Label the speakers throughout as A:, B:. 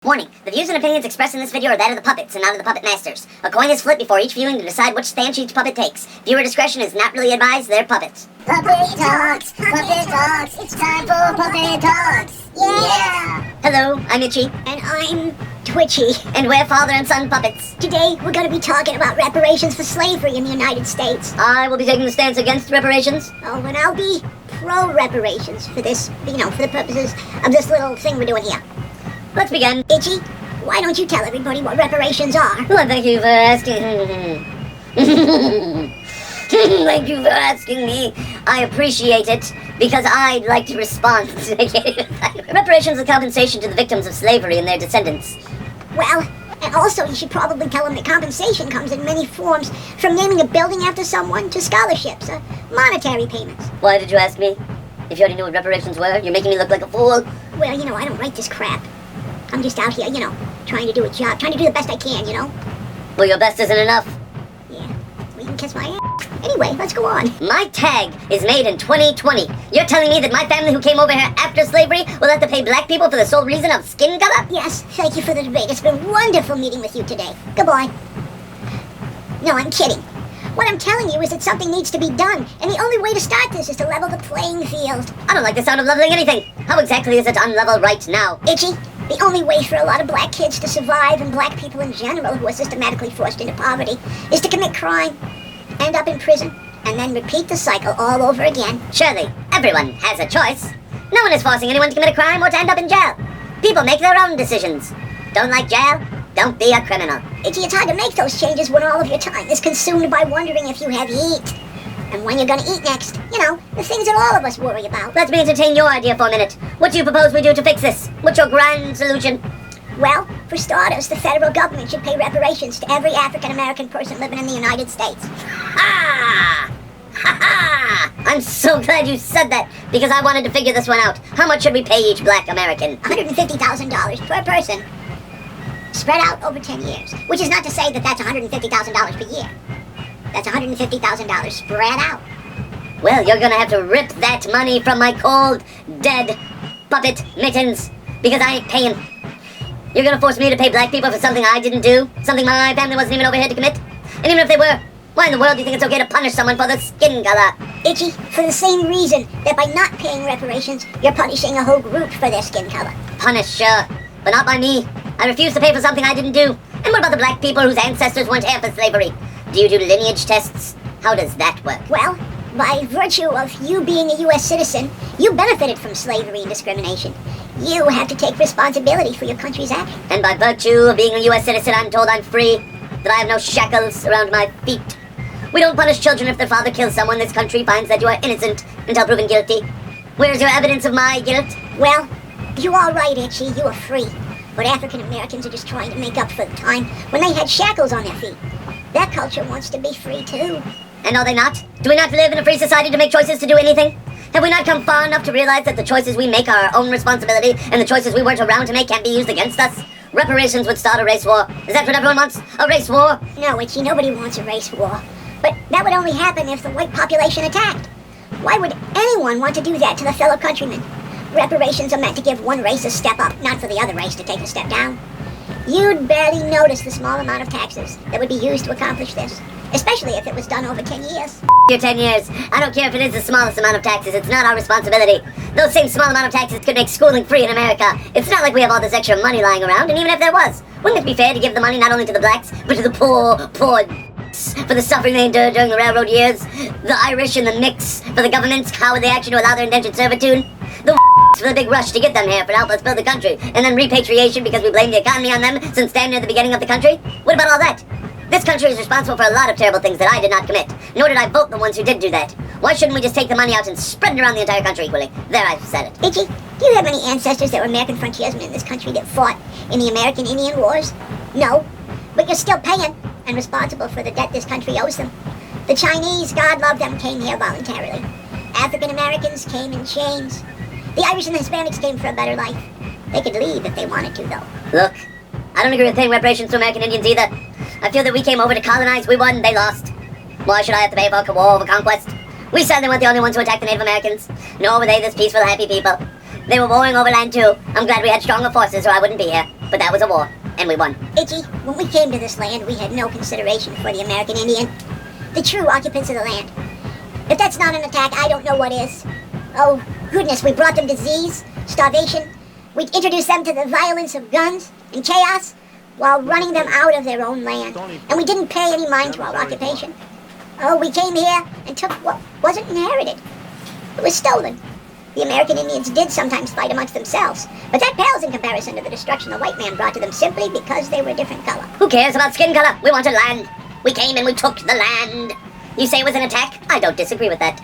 A: Warning, the views and opinions expressed in this video are that of the puppets and not of the puppet masters. A coin is flipped before each viewing to decide which stance each puppet takes. Viewer discretion is not really advised, they're puppets.
B: Puppet Talks! Puppet Talks! It's time for Puppet Talks! Yeah!
A: Hello, I'm Itchy.
B: And I'm Twitchy.
A: And we're father and son puppets.
B: Today, we're going to be talking about reparations for slavery in the United States.
A: I will be taking the stance against reparations.
B: Oh, and I'll be pro-reparations for this, for the purposes of this little thing we're doing here.
A: Let's begin.
B: Itchy, why don't you tell everybody what reparations are?
A: Well, thank you for asking. Thank you for asking me. I appreciate it, because I'd like to respond. Reparations are compensation to the victims of slavery and their descendants.
B: Well, and also you should probably tell them that compensation comes in many forms, from naming a building after someone to scholarships, monetary payments.
A: Why did you ask me? If you already knew what reparations were, you're making me look like a fool.
B: Well, I don't write this crap. I'm just out here, trying to do a job, trying to do the best I can,
A: Well, your best isn't enough.
B: Yeah, well, you can kiss my ass. Anyway, let's go on.
A: My tag is made in 2020. You're telling me that my family who came over here after slavery will have to pay black people for the sole reason of skin color?
B: Yes, thank you for the debate. It's been wonderful meeting with you today. Goodbye. No, I'm kidding. What I'm telling you is that something needs to be done, and the only way to start this is to level the playing field.
A: I don't like the sound of leveling anything. How exactly is it unlevel right now?
B: Itchy, the only way for a lot of black kids to survive, and black people in general who are systematically forced into poverty, is to commit crime, end up in prison, and then repeat the cycle all over again.
A: Surely, everyone has a choice. No one is forcing anyone to commit a crime or to end up in jail. People make their own decisions. Don't like jail? Don't be a criminal.
B: Itchy, it's hard to make those changes when all of your time is consumed by wondering if you have heat. And when you're gonna eat next. The things that all of us worry about.
A: Let me entertain your idea for a minute. What do you propose we do to fix this? What's your grand solution?
B: Well, for starters, the federal government should pay reparations to every African-American person living in the United States.
A: Ha! Ha ha! I'm so glad you said that, because I wanted to figure this one out. How much should we pay each black American?
B: $150,000 per person. Spread out over 10 years. Which is not to say that that's $150,000 per year. That's $150,000 spread out.
A: Well, you're gonna have to rip that money from my cold, dead puppet mittens, because I ain't paying. You're gonna force me to pay black people for something I didn't do? Something my family wasn't even over here to commit? And even if they were, why in the world do you think it's okay to punish someone for the skin color?
B: Itchy, for the same reason that by not paying reparations, you're punishing a whole group for their skin color.
A: Punish, sure, but not by me. I refuse to pay for something I didn't do. And what about the black people whose ancestors weren't here for slavery? Do you do lineage tests? How does that work?
B: Well, by virtue of you being a U.S. citizen, you benefited from slavery and discrimination. You have to take responsibility for your country's actions.
A: And by virtue of being a U.S. citizen, I'm told I'm free, that I have no shackles around my feet. We don't punish children if their father kills someone. This country finds that you are innocent until proven guilty. Where is your evidence of my guilt?
B: Well, you are right, Itchy. You are free. But African Americans are just trying to make up for the time when they had shackles on their feet. That culture wants to be free too.
A: And are they not? Do we not live in a free society to make choices to do anything? Have we not come far enough to realize that the choices we make are our own responsibility, and the choices we weren't around to make can't be used against us? Reparations would start a race war. Is that what everyone wants? A race war?
B: No, Itchy, nobody wants a race war. But that would only happen if the white population attacked. Why would anyone want to do that to their fellow countrymen? Reparations are meant to give one race a step up, not for the other race to take a step down. You'd barely notice the small amount of taxes that would be used to accomplish this, especially if it was done over 10 years.
A: Your 10 years. I don't care if it is the smallest amount of taxes. It's not our responsibility. Those same small amount of taxes could make schooling free in America. It's not like we have all this extra money lying around, and even if there was, wouldn't it be fair to give the money not only to the blacks, but to the poor for the suffering they endured during the railroad years? The Irish and the mix for the government's cowardly action to allow their indentured servitude? The for the big rush to get them here for to help us build the country, and then repatriation because we blame the economy on them since damn near the beginning of the country? What about all that? This country is responsible for a lot of terrible things that I did not commit, nor did I vote the ones who did do that. Why shouldn't we just take the money out and spread it around the entire country equally? There, I've said it.
B: Itchy, do you have any ancestors that were American frontiersmen in this country that fought in the American Indian Wars? No, but you're still paying and responsible for the debt this country owes them. The Chinese, God love them, came here voluntarily. African Americans came in chains. The Irish and the Hispanics came for a better life. They could leave if they wanted to, though.
A: Look, I don't agree with paying reparations to American Indians either. I feel that we came over to colonize, we won, they lost. Why should I have to pay for a war over conquest? We certainly weren't the only ones who attacked the Native Americans, nor were they this peaceful, happy people. They were warring over land too. I'm glad we had stronger forces or I wouldn't be here. but that was a war, and we won.
B: Itchy, when we came to this land, we had no consideration for the American Indian, the true occupants of the land. If that's not an attack, I don't know what is. Oh, goodness, we brought them disease, starvation. We introduced them to the violence of guns and chaos while running them out of their own land. And we didn't pay any mind to our occupation. Oh, we came here and took what wasn't inherited. It was stolen. The American Indians did sometimes fight amongst themselves, but that pales in comparison to the destruction the white man brought to them simply because they were a different color.
A: Who cares about skin color? We wanted land. We came and we took the land. You say it was an attack? I don't disagree with that.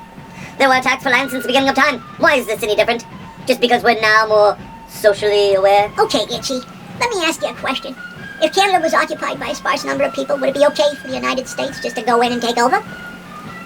A: There were attacks for land since the beginning of time. Why is this any different? Just because we're now more socially aware?
B: Okay, Itchy, let me ask you a question. If Canada was occupied by a sparse number of people, would it be okay for the United States just to go in and take over?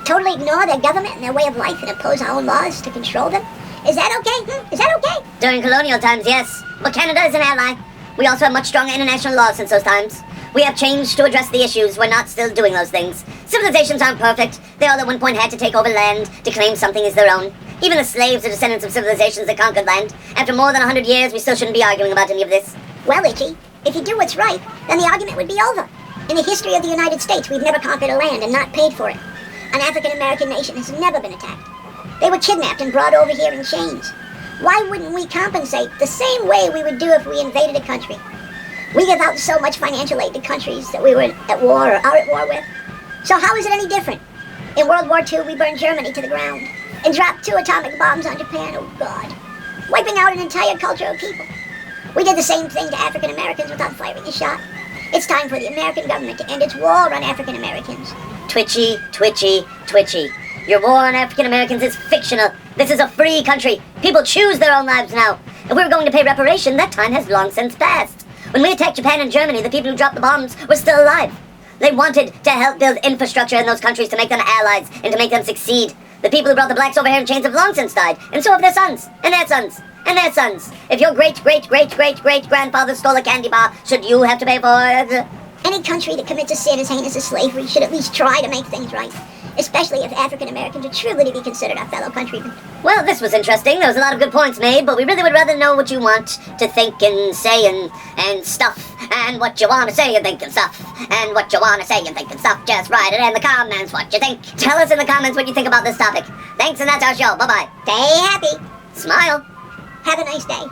B: Totally ignore their government and their way of life and impose our own laws to control them? Is that okay? Is that okay?
A: During colonial times, yes. But Canada is an ally. We also have much stronger international laws since those times. We have changed to address the issues. We're not still doing those things. Civilizations aren't perfect. They all at one point had to take over land to claim something as their own. Even the slaves are descendants of civilizations that conquered land. After more than 100 years, we still shouldn't be arguing about any of this.
B: Well, Itchy, if you do what's right, then the argument would be over. In the history of the United States, we've never conquered a land and not paid for it. An African-American nation has never been attacked. They were kidnapped and brought over here in chains. Why wouldn't we compensate the same way we would do if we invaded a country? We give out so much financial aid to countries that we were at war or are at war with. So how is it any different? In World War II, we burned Germany to the ground and dropped 2 atomic bombs on Japan, oh God, wiping out an entire culture of people. We did the same thing to African Americans without firing a shot. It's time for the American government to end its war on African Americans.
A: Twitchy, twitchy, twitchy. Your war on African Americans is fictional. This is a free country. People choose their own lives now. If we were going to pay reparation, that time has long since passed. When we attacked Japan and Germany, the people who dropped the bombs were still alive. They wanted to help build infrastructure in those countries to make them allies and to make them succeed. The people who brought the blacks over here in chains have long since died, and so have their sons, and their sons, and their sons. If your great-great-great-great-great-grandfather stole a candy bar, should you have to pay for it?
B: Any country that commits a sin as heinous as slavery should at least try to make things right, especially if African Americans are truly to be considered our fellow countrymen.
A: Well, this was interesting. There was a lot of good points made, but we really would rather know what you want to think and say and stuff, and what you want to say and think and stuff, and what you want to say and think and stuff. Just write it in the comments what you think. Tell us in the comments what you think about this topic. Thanks, and that's our show. Bye-bye.
B: Stay happy.
A: Smile.
B: Have a nice day.